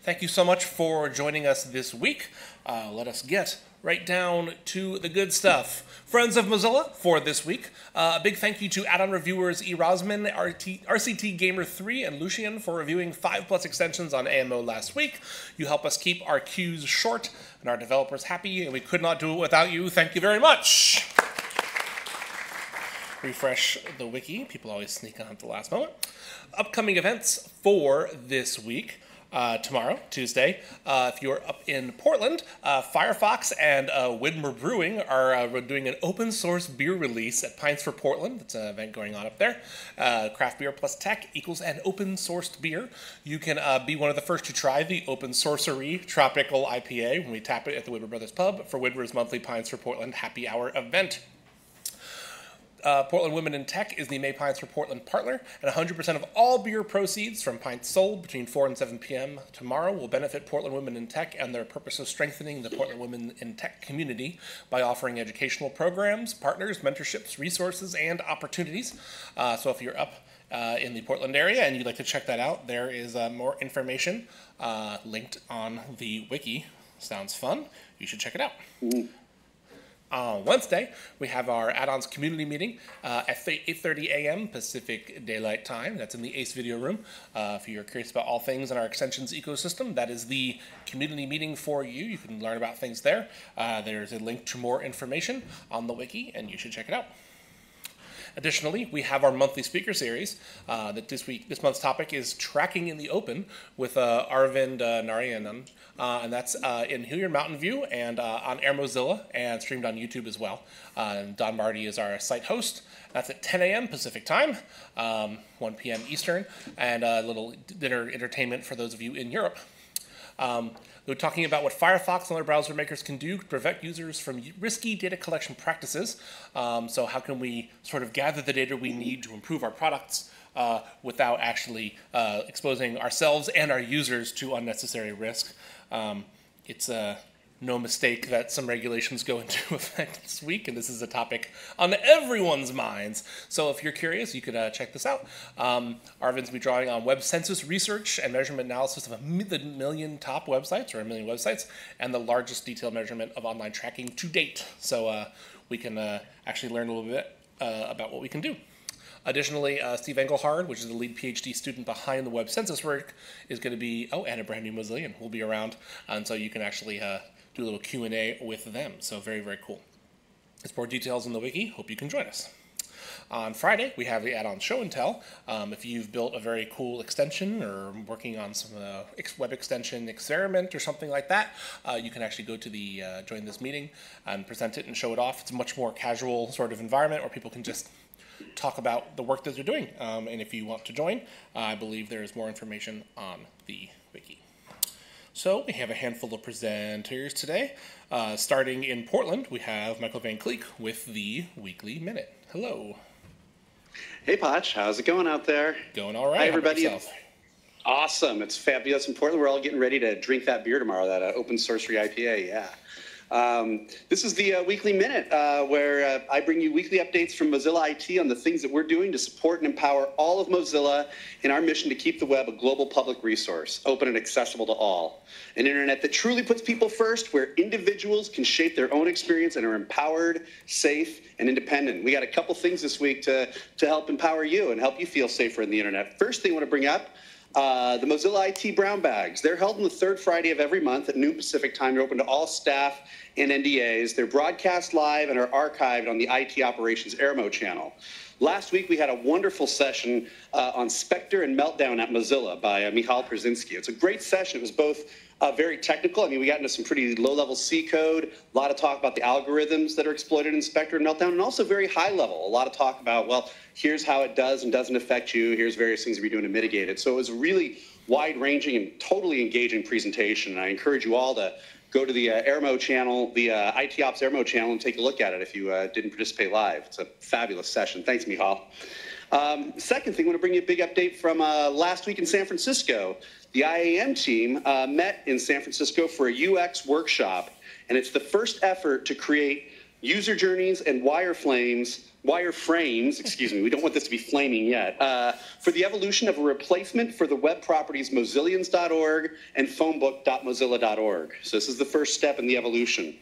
Thank you so much for joining us this week. Let us get right down to the good stuff. Friends of Mozilla for this week. A big thank you to add-on reviewers Erasmin, RCT Gamer 3, and Lucian for reviewing 5+ extensions on AMO last week. You help us keep our queues short and our developers happy, and we could not do it without you. Thank you very much. Refresh the wiki. People always sneak on at the last moment. Upcoming events for this week. Tomorrow, Tuesday, if you're up in Portland, Firefox and Widmer Brewing are doing an open source beer release at Pints for Portland. That's an event going on up there. Craft beer plus tech equals an open sourced beer. You can be one of the first to try the Open Sorcery Tropical IPA when we tap it at the Widmer Brothers Pub for Widmer's monthly Pints for Portland happy hour event. Portland Women in Tech is the May Pints for Portland partner, and 100% of all beer proceeds from pints sold between 4 and 7 p.m. tomorrow will benefit Portland Women in Tech and their purpose of strengthening the Portland Women in Tech community by offering educational programs, partners, mentorships, resources, and opportunities. So if you're up in the Portland area and you'd like to check that out, there is more information linked on the wiki. Sounds fun. You should check it out. Mm-hmm. On Wednesday, we have our add-ons community meeting at 8:30 a.m. Pacific Daylight Time. That's in the ACE video room. If you're curious about all things in our extensions ecosystem, that is the community meeting for you. You can learn about things there. There's a link to more information on the wiki, and you should check it out. Additionally, we have our monthly speaker series. This month's topic is Tracking in the Open with Arvind Narayanan, and that's in Hilliard Mountain View and on Era Mozilla and streamed on YouTube as well. And Don Marty is our site host. That's at 10 a.m. Pacific Time, 1 p.m. Eastern, and a little dinner entertainment for those of you in Europe. We're talking about what Firefox and other browser makers can do to prevent users from risky data collection practices. So how can we sort of gather the data we need to improve our products without actually exposing ourselves and our users to unnecessary risk? It's no mistake that some regulations go into effect this week, and this is a topic on everyone's minds. So if you're curious, you could check this out. Arvind's going to be drawing on web census research and measurement analysis of the million top websites, or a million websites, and the largest detailed measurement of online tracking to date. So we can actually learn a little bit about what we can do. Additionally, Steve Engelhard, which is the lead PhD student behind the web census work, is going to be, and a brand new Mozillian will be around, and so you can actually do a little Q&A with them. So very, very cool. There's more details in the wiki. Hope you can join us. On Friday, we have the add-on show and tell. If you've built a very cool extension or working on some web extension experiment or something like that, you can actually go to the join this meeting and present it and show it off. It's a much more casual sort of environment where people can just talk about the work that they're doing. And if you want to join, I believe there is more information on the wiki. So we have a handful of presenters today. Starting in Portland, we have Michael Van Cleek with the Weekly Minute. Hello. Hey, Potch. How's it going out there? Going all right. Hi, everybody. Awesome. It's fabulous in Portland. We're all getting ready to drink that beer tomorrow, that Open Sorcery IPA. Yeah. This is the Weekly Minute, where I bring you weekly updates from Mozilla IT on the things that we're doing to support and empower all of Mozilla in our mission to keep the web a global public resource, open and accessible to all. An internet that truly puts people first, where individuals can shape their own experience and are empowered, safe, and independent. We got a couple things this week to help empower you and help you feel safer in the internet. First thing I want to bring up, the Mozilla IT Brown Bags. They're held on the third Friday of every month at noon Pacific time. They're open to all staff and NDAs. They're broadcast live and are archived on the IT Operations Era channel. Last week, we had a wonderful session on Spectre and Meltdown at Mozilla by Michal Przynski. It's a great session. It was both very technical. I mean, we got into some pretty low-level C code, a lot of talk about the algorithms that are exploited in Spectre and Meltdown, and also very high-level. A lot of talk about, well, here's how it does and doesn't affect you. Here's various things we're doing to mitigate it. So it was a really wide-ranging and totally engaging presentation, and I encourage you all to go to the Era channel, the IT Ops Era channel, and take a look at it if you didn't participate live. It's a fabulous session. Thanks, Michal. Second thing, I want to bring you a big update from last week in San Francisco. The IAM team met in San Francisco for a UX workshop, and it's the first effort to create user journeys and wireframes wireframes, excuse me, we don't want this to be flaming yet, for the evolution of a replacement for the web properties mozillians.org and phonebook.mozilla.org. So this is the first step in the evolution.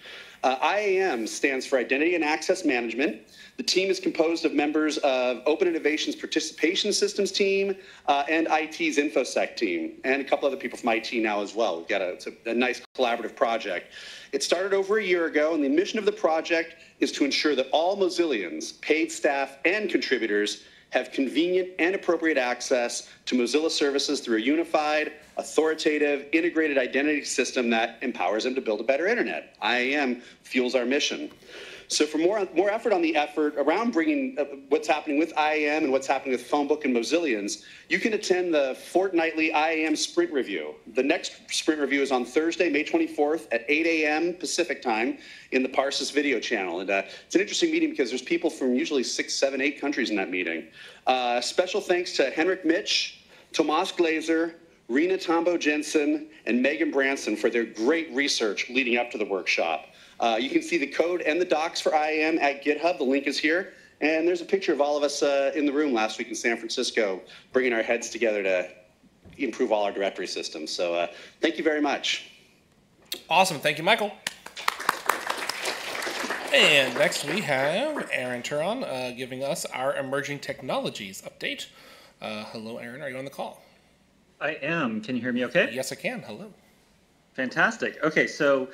IAM stands for Identity and Access Management. The team is composed of members of Open Innovation's Participation Systems team and IT's InfoSec team, and a couple other people from IT now as well. We've got it's a nice collaborative project. It started over a year ago, and the mission of the project is to ensure that all Mozillians, paid staff, and contributors have convenient and appropriate access to Mozilla services through a unified, authoritative, integrated identity system that empowers them to build a better internet. IAM fuels our mission. So for more effort on the effort around bringing what's happening with IAM and what's happening with Phonebook and Mozillians, you can attend the fortnightly IAM Sprint Review. The next Sprint Review is on Thursday, May 24th at 8 a.m. Pacific time in the Parsis video channel. And it's an interesting meeting because there's people from usually 6, 7, 8 countries in that meeting. Special thanks to Henrik Mitch, Tomas Glazer, Rena Tombo Jensen, and Megan Branson for their great research leading up to the workshop. You can see the code and the docs for IAM at GitHub. The link is here. And there's a picture of all of us in the room last week in San Francisco, bringing our heads together to improve all our directory systems. So thank you very much. Awesome. Thank you, Michael. And next we have Aaron Turon giving us our emerging technologies update. Hello, Aaron. Are you on the call? I am. Can you hear me okay? Yes, I can. Hello. Fantastic. Okay, so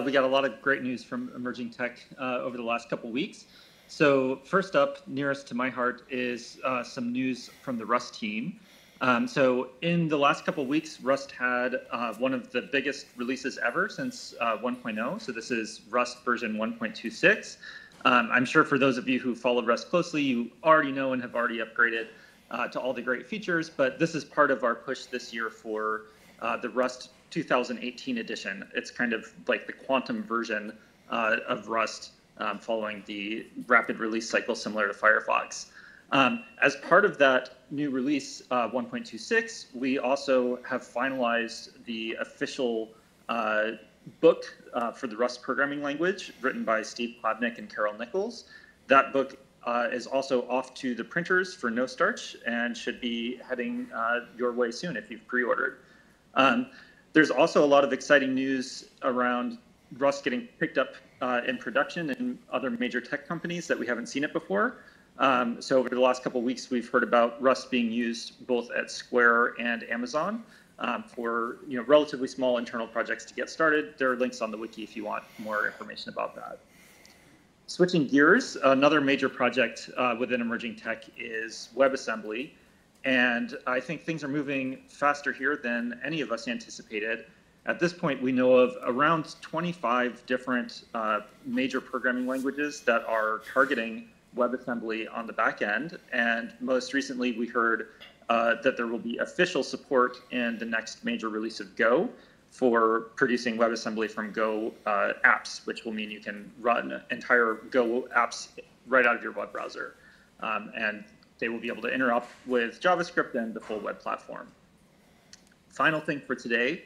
we got a lot of great news from emerging tech over the last couple weeks. So first up, nearest to my heart, is some news from the Rust team. So in the last couple weeks, Rust had one of the biggest releases ever since 1.0. So this is Rust version 1.26. I'm sure for those of you who followed Rust closely, you already know and have already upgraded to all the great features, but this is part of our push this year for the Rust 2018 edition. It's kind of like the quantum version of Rust following the rapid release cycle similar to Firefox. As part of that new release 1.26, we also have finalized the official book for the Rust programming language written by Steve Klabnik and Carol Nichols. That book is also off to the printers for no starch and should be heading your way soon if you've pre-ordered. There's also a lot of exciting news around Rust getting picked up in production in other major tech companies that we haven't seen it before. So over the last couple of weeks, we've heard about Rust being used both at Square and Amazon for relatively small internal projects to get started. There are links on the wiki if you want more information about that. Switching gears, another major project within emerging tech is WebAssembly. And I think things are moving faster here than any of us anticipated. At this point, we know of around 25 different major programming languages that are targeting WebAssembly on the back end. And most recently, we heard that there will be official support in the next major release of Go for producing WebAssembly from Go apps, which will mean you can run entire Go apps right out of your web browser. And they will be able to interop with JavaScript and the full web platform. Final thing for today,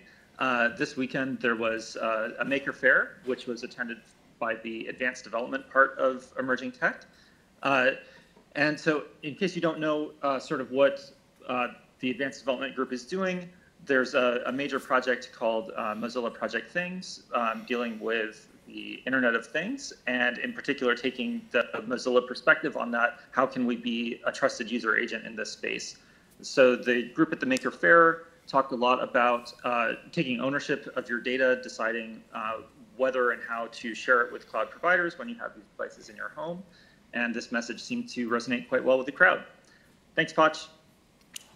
this weekend there was a Maker Faire, which was attended by the advanced development part of emerging tech. And so in case you don't know sort of what the advanced development group is doing, there's a major project called Mozilla Project Things dealing with the Internet of Things, and in particular taking the Mozilla perspective on that. How can we be a trusted user agent in this space? So the group at the Maker Faire talked a lot about taking ownership of your data, deciding whether and how to share it with cloud providers when you have these devices in your home. And this message seemed to resonate quite well with the crowd. Thanks, Poch.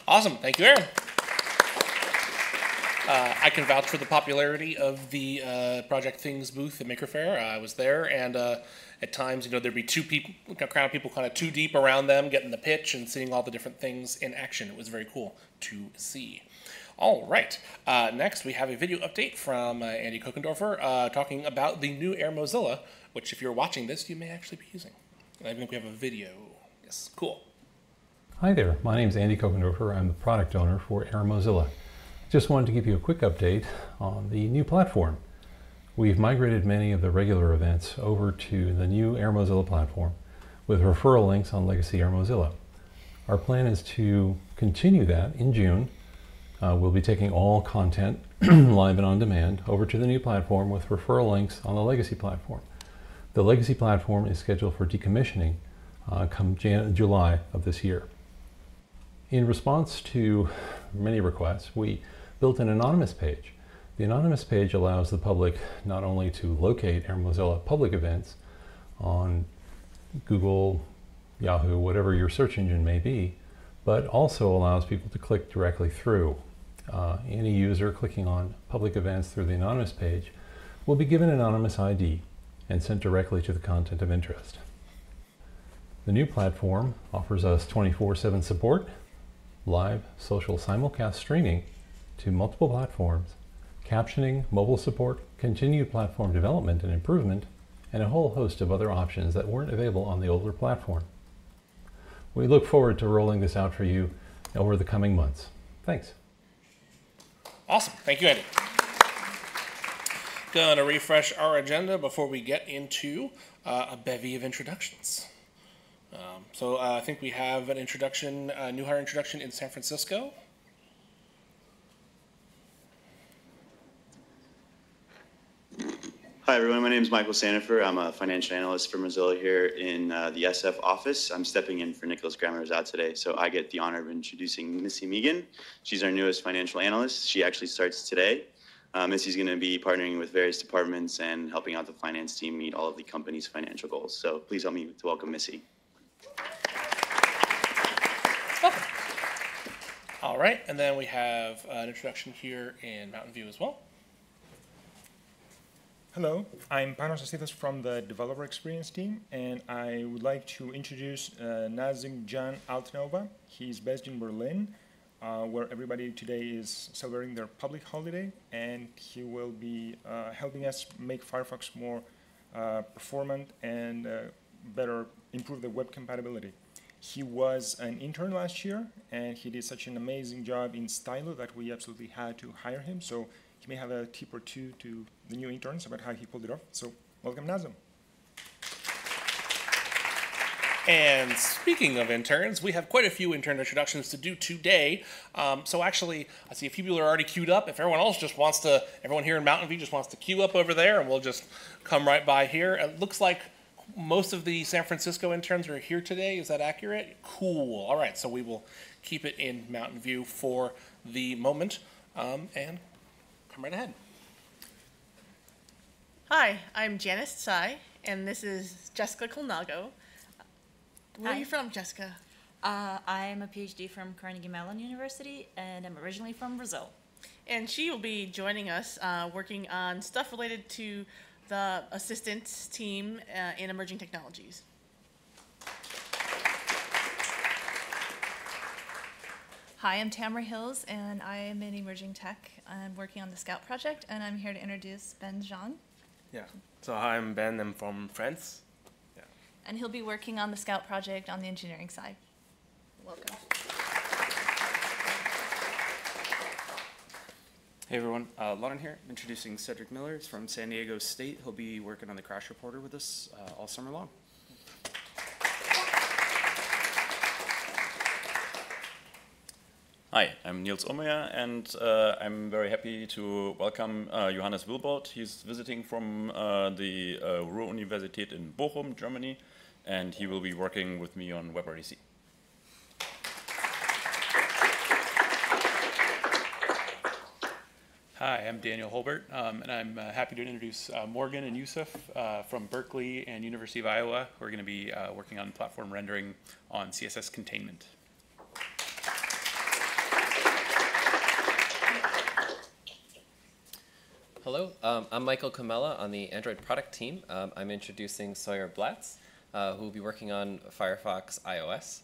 Awesome. Thank you, Aaron. I can vouch for the popularity of the Project Things booth at Maker Faire. I was there, and at times, there'd be a crowd of people kind of too deep around them, getting the pitch and seeing all the different things in action. It was very cool to see. All right. Next, we have a video update from Andy Kokendorfer talking about the new Era Mozilla, which, if you're watching this, you may actually be using. I think we have a video. Yes, cool. Hi there. My name is Andy Kokendorfer. I'm the product owner for Era Mozilla. Just wanted to give you a quick update on the new platform. We've migrated many of the regular events over to the new Era Mozilla platform, with referral links on legacy Era Mozilla. Our plan is to continue that in June. We'll be taking all content, live and on demand, over to the new platform with referral links on the legacy platform. The legacy platform is scheduled for decommissioning come July of this year. In response to many requests, we built an anonymous page. The anonymous page allows the public not only to locate Era Mozilla public events on Google, Yahoo, whatever your search engine may be, but also allows people to click directly through. Any user clicking on public events through the anonymous page will be given an anonymous ID and sent directly to the content of interest. The new platform offers us 24/7 support, live social simulcast streaming to multiple platforms, captioning, mobile support, continued platform development and improvement, and a whole host of other options that weren't available on the older platform. We look forward to rolling this out for you over the coming months. Thanks. Awesome. Thank you, Andy. Gonna refresh our agenda before we get into a bevy of introductions. So I think we have an introduction, a new hire introduction in San Francisco. Hi everyone, my name is Michael Sandifer. I'm a financial analyst for Mozilla here in the SF office. I'm stepping in for Nicholas Grammer, who's out today, so I get the honor of introducing Missy Megan. She's our newest financial analyst. She actually starts today. Missy's going to be partnering with various departments and helping out the finance team meet all of the company's financial goals. So please help me to welcome Missy. Welcome. All right, and then we have an introduction here in Mountain View as well. Hello, I'm Panos Astitas from the Developer Experience team, and I would like to introduce Nazim Can Altnova. He's based in Berlin, where everybody today is celebrating their public holiday, and he will be helping us make Firefox more performant and better improve the web compatibility. He was an intern last year, and he did such an amazing job in Stylo that we absolutely had to hire him. So he may have a tip or two to the new interns about how he pulled it off. So welcome, Nazim. And speaking of interns, we have quite a few intern introductions to do today. So actually, I see a few people are already queued up. If everyone else just wants to, everyone here in Mountain View just wants to queue up over there, and we'll just come right by here. It looks like most of the San Francisco interns are here today. Is that accurate? Cool. All right, so we will keep it in Mountain View for the moment. And come right ahead. Hi, I'm Janice Tsai, and this is Jessica Colnago. Where are you from, Jessica? I'm a PhD from Carnegie Mellon University, and I'm originally from Brazil. And she will be joining us working on stuff related to the assistance team in emerging technologies. Hi, I'm Tamara Hills, and I am in emerging tech. I'm working on the Scout project, and I'm here to introduce Ben Jean. Yeah, so hi, I'm Ben, I'm from France. Yeah. And he'll be working on the Scout project on the engineering side. Welcome. Hey everyone, Lauren here, introducing Cedric Miller. He's from San Diego State. He'll be working on the Crash Reporter with us all summer long. Hi, I'm Niels Omeyer, and I'm very happy to welcome Johannes Wilbert. He's visiting from the Ruhr-Universität in Bochum, Germany, and he will be working with me on WebRTC. Hi, I'm Daniel Holbert, and I'm happy to introduce Morgan and Yusuf from Berkeley and University of Iowa, who are going to be working on platform rendering on CSS containment. Hello, I'm Michael Kamela on the Android product team. I'm introducing Sawyer Blatz, who will be working on Firefox iOS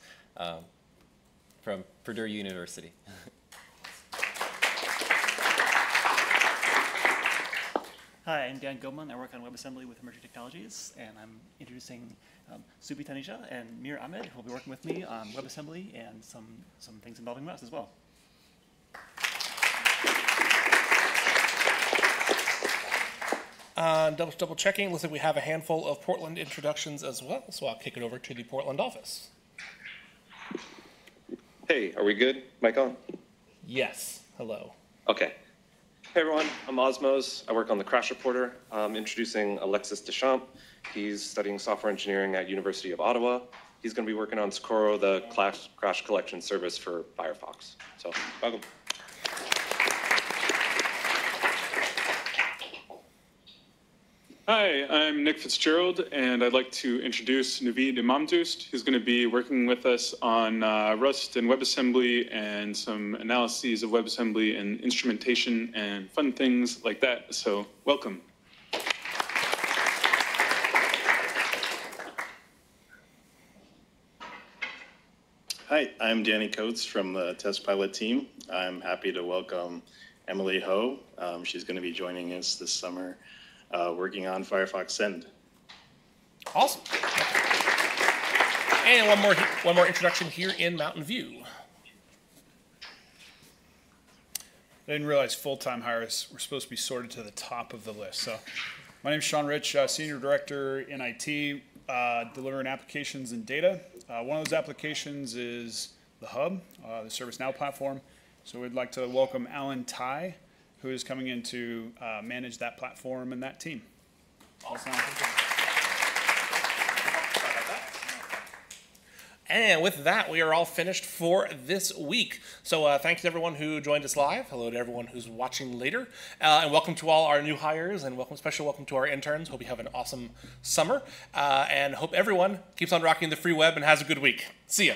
from Purdue University. Hi, I'm Dan Gilman. I work on WebAssembly with Emerging Technologies, and I'm introducing Subi Tanisha and Mir Ahmed, who will be working with me on WebAssembly and some things involving Rust as well. Double checking. Looks like we have a handful of Portland introductions as well, so I'll kick it over to the Portland office. Hey, are we good? Mic on? Yes. Hello. Okay. Hey everyone, I'm Osmos. I work on the Crash Reporter. I'm introducing Alexis Deschamps. He's studying software engineering at University of Ottawa. He's going to be working on Socorro, the crash collection service for Firefox. So, welcome. Hi, I'm Nick Fitzgerald, and I'd like to introduce Naveed Imamdoost, who's going to be working with us on Rust and WebAssembly and some analyses of WebAssembly and instrumentation and fun things like that. So, welcome. Hi, I'm Danny Coates from the Test Pilot team. I'm happy to welcome Emily Ho. She's going to be joining us this summer working on Firefox Send. Awesome. And one more introduction here in Mountain View. I didn't realize full-time hires were supposed to be sorted to the top of the list. So my name is Sean Rich, Senior Director in IT, delivering applications and data. One of those applications is the Hub, the ServiceNow platform. So we'd like to welcome Alan Tai, who is coming in to manage that platform and that team. Awesome. And with that, we are all finished for this week. So thanks to everyone who joined us live. Hello to everyone who's watching later. And welcome to all our new hires, and special welcome to our interns. Hope you have an awesome summer. And hope everyone keeps on rocking the free web and has a good week. See ya.